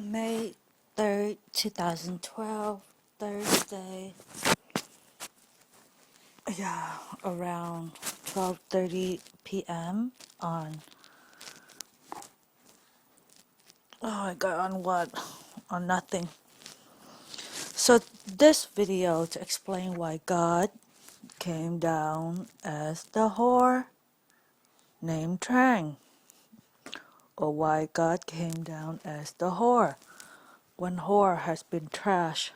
May 3rd, 2012, Thursday. Yeah, around 12:30 p.m. on, oh my god, on what? On nothing. So this video to explain why God came down as the whore named Trang, or why God came down as the whore when whore has been trashed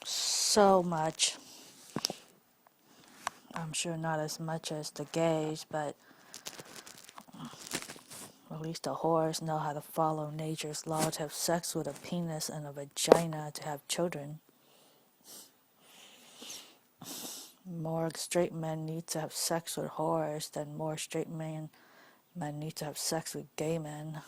so much. I'm sure not as much as the gays, but at least the whores know how to follow nature's law to have sex with a penis and a vagina to have children. More straight men need to have sex with whores than more straight men need to have sex with gay men.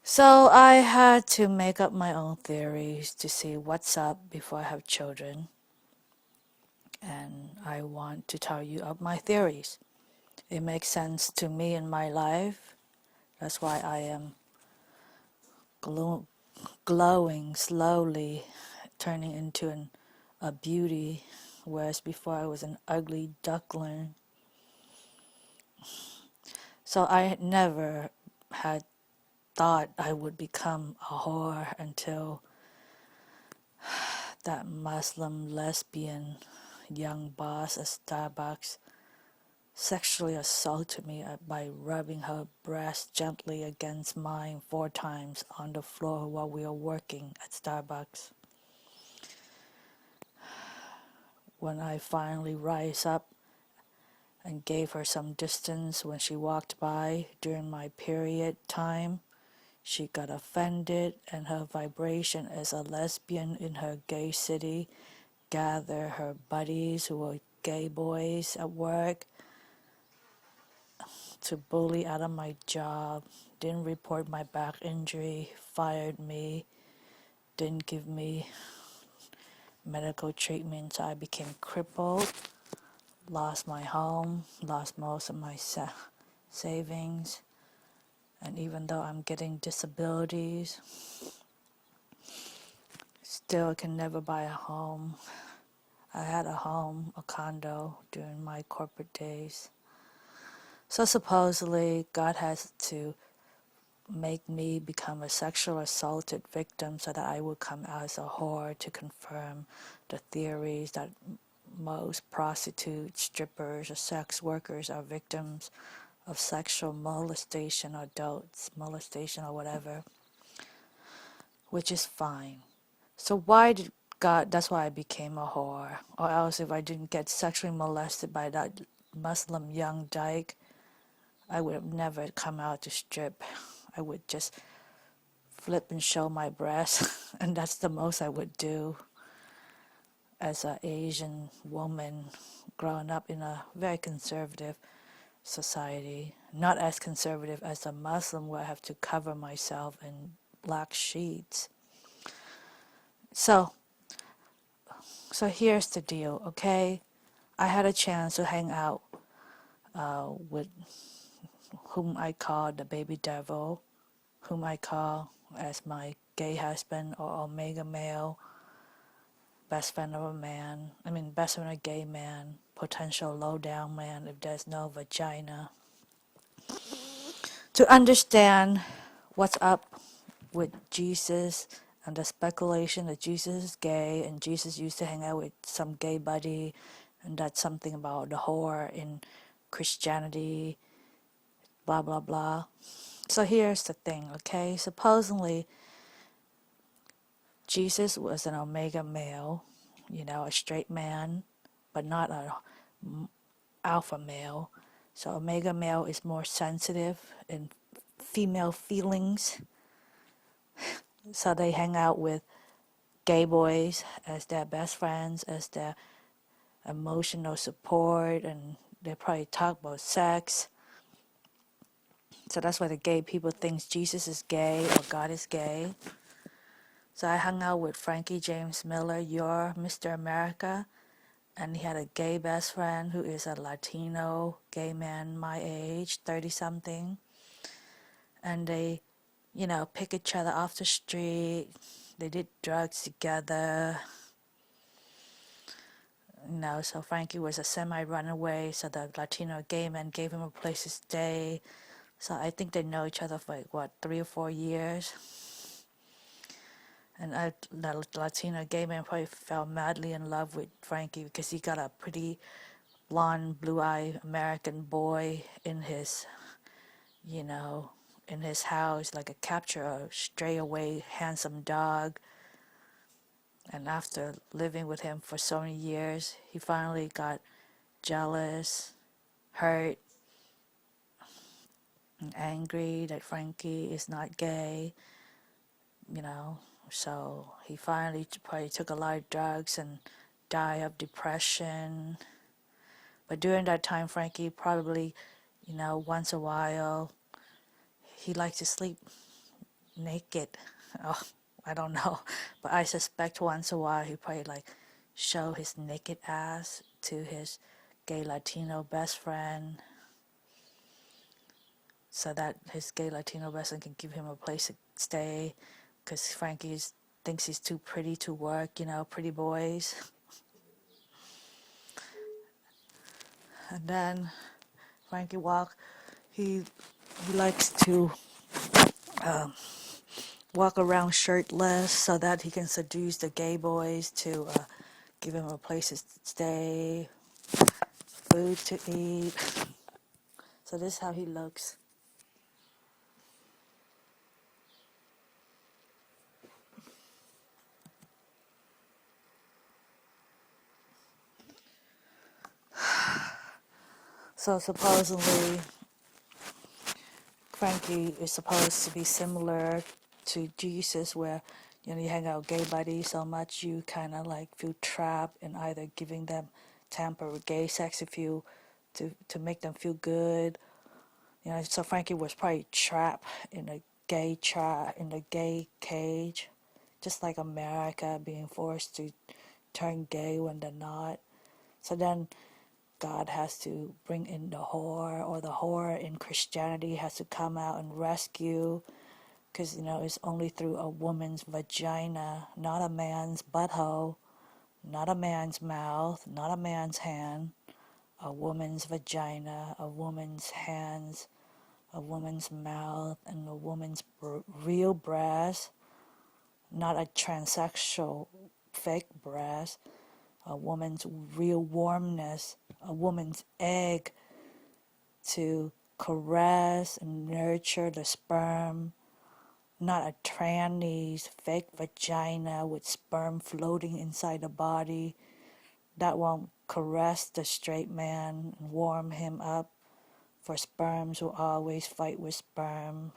So I had to make up my own theories to see what's up before I have children. And I want to tell you of my theories. It makes sense to me in my life. That's why I am glowing slowly, turning into a beauty, whereas before I was an ugly duckling. So I never had thought I would become a whore until that Muslim lesbian young boss at Starbucks sexually assaulted me by rubbing her breast gently against mine 4 times on the floor while we were working at Starbucks. When I finally rise up and gave her some distance when she walked by during my period time, she got offended, and her vibration as a lesbian in her gay city gathered her buddies who were gay boys at work to bully out of my job, didn't report my back injury, fired me, didn't give me medical treatment, so I became crippled, lost my home, lost most of my savings, and even though I'm getting disabilities, still can never buy a home. I had a home, a condo, during my corporate days. So supposedly, God has to make me become a sexual assaulted victim so that I would come out as a whore to confirm the theories that most prostitutes, strippers, or sex workers are victims of sexual molestation or adults molestation or whatever, which is fine. So why did God, that's why I became a whore. Or else if I didn't get sexually molested by that Muslim young dyke, I would have never come out to strip. I would just flip and show my breasts, and that's the most I would do as an Asian woman growing up in a very conservative society. Not as conservative as a Muslim where I have to cover myself in black sheets. So here's the deal, okay? I had a chance to hang out with whom I call the baby devil, whom I call as my gay husband or omega male, best friend of a man, best friend of a gay man, potential low-down man if there's no vagina, to understand what's up with Jesus and the speculation that Jesus is gay and Jesus used to hang out with some gay buddy, and that's something about the whore in Christianity, blah, blah, blah. So here's the thing, okay? Supposedly, Jesus was an omega male, a straight man, but not an alpha male. So omega male is more sensitive in female feelings. So they hang out with gay boys as their best friends, as their emotional support, and they probably talk about sex. So that's why the gay people think Jesus is gay or God is gay. So I hung out with Frankie James Miller, your Mr. America, and he had a gay best friend who is a Latino gay man my age, 30-something. And they pick each other off the street. They did drugs together. So Frankie was a semi-runaway, so the Latino gay man gave him a place to stay. So I think they know each other for 3 or 4 years. And the Latino gay man probably fell madly in love with Frankie because he got a pretty blonde, blue-eyed American boy in his, in his house, like a capture a stray away handsome dog. And after living with him for so many years, he finally got jealous, hurt, and angry that Frankie is not gay, So he finally probably took a lot of drugs and died of depression. But during that time, Frankie probably, once a while, he liked to sleep naked. Oh, I don't know. But I suspect once a while he probably show his naked ass to his gay Latino best friend so that his gay Latino best friend can give him a place to stay because Frankie thinks he's too pretty to work, pretty boys. And then Frankie he likes to walk around shirtless so that he can seduce the gay boys to give him a place to stay, food to eat. So this is how he looks. So supposedly Frankie is supposed to be similar to Jesus, where you hang out with gay buddies so much you kind of feel trapped in either giving them temporary gay sex to make them feel good. So Frankie was probably trapped in a gay cage, just like America being forced to turn gay when they're not. So then God has to bring in the whore, or the whore in Christianity has to come out and rescue, because it's only through a woman's vagina, not a man's butthole, not a man's mouth, not a man's hand, a woman's vagina, a woman's hands, a woman's mouth, and a woman's real breast, not a transsexual fake breast, a woman's real warmness, a woman's egg to caress and nurture the sperm, not a tranny's fake vagina with sperm floating inside the body that won't caress the straight man and warm him up, for sperms will always fight with sperm.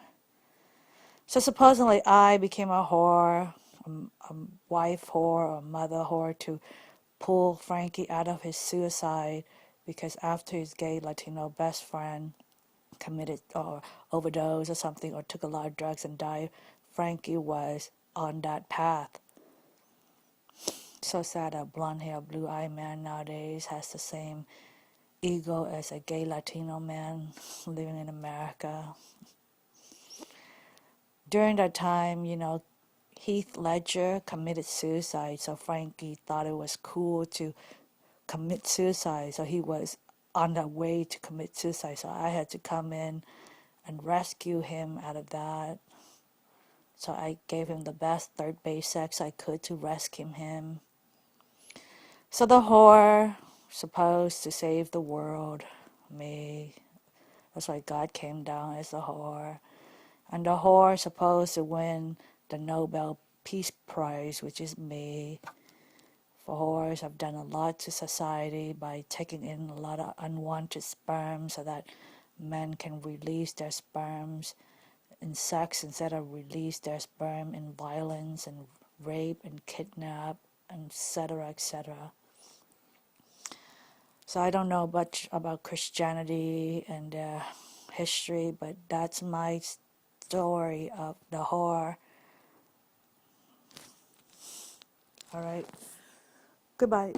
So supposedly I became a whore, a wife whore, or a mother whore to pull Frankie out of his suicide, because after his gay Latino best friend committed or overdosed or something, or took a lot of drugs and died, Frankie was on that path. So sad a blonde-haired, blue-eyed man nowadays has the same ego as a gay Latino man living in America. During that time, Heath Ledger committed suicide, so Frankie thought it was cool to commit suicide, so he was on the way to commit suicide, so I had to come in and rescue him out of that. So I gave him the best third base sex I could to rescue him. So the whore, supposed to save the world, me. That's why God came down as the whore. And the whore supposed to win the Nobel Peace Prize, which is me. For whores, I've done a lot to society by taking in a lot of unwanted sperm so that men can release their sperms in sex instead of release their sperm in violence and rape and kidnap, and etc., etc. So I don't know much about Christianity and history, but that's my story of the whore. All right. Goodbye.